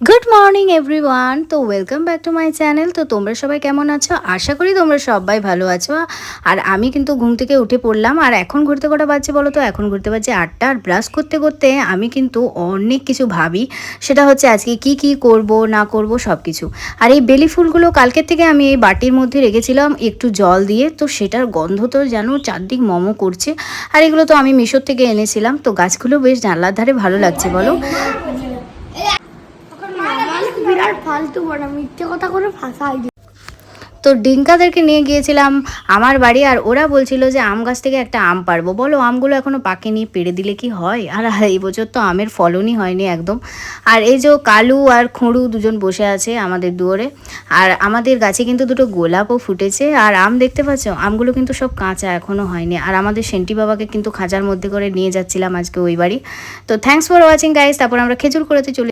Good morning everyone. তো welcome back to my channel. তো তোমরা সবাই কেমন আছো? আশা করি তোমরা সবাই ভালো আছো। আর আমি কিন্তু ঘুম থেকে উঠে পড়লাম। আর এখন ঘুরতে কটা বাজছে বলো তো? এখন ঘুরতে বাজছে 8টা। আর ব্রাশ করতে করতে আমি কিন্তু অনেক কিছু ভাবি। সেটা হচ্ছে আজকে কি কি করব না করব সব কিছু। আর এই বেলি ফুলগুলো কালকের থেকে আমি এই বাটির মধ্যে রেখেছিলাম একটু জল দিয়ে। তো সেটার গন্ধ তো যেন চারদিক মমো করছে। আর এগুলো তো আমি মিশোর থেকে এনেছিলাম। তো গাছগুলো বেশ জানলার ধারে ভালো লাগছে বলো। বিরাট ফালতু বড় মিথ্যে কথা করে ফাঁসাই দিই। তো ডিঙ্কাদেরকে নিয়ে গিয়েছিলাম আমার বাড়ি। আর ওরা বলছিল যে আম গাছ থেকে একটা আম পারবো। বলো আমগুলো এখনও পাকেনি, পেড়ে দিলে কি হয়? আর এই বছর তো আমের ফলনই হয়নি একদম। আর এই যে কালু আর খুঁড়ু দুজন বসে আছে আমাদের দুয়ারে। আর আমাদের গাছে কিন্তু দুটো গোলাপও ফুটেছে। আর আম দেখতে পাচ্ছ, আমগুলো কিন্তু সব কাঁচা, এখনও হয়নি। আর আমাদের সেন্টি বাবাকে কিন্তু খাঁচার মধ্যে করে নিয়ে যাচ্ছিলাম আজকে ওই বাড়ি। তো থ্যাঙ্কস ফর ওয়াচিং গাইস। তারপর আমরা খেজুর কুড়াতে চলে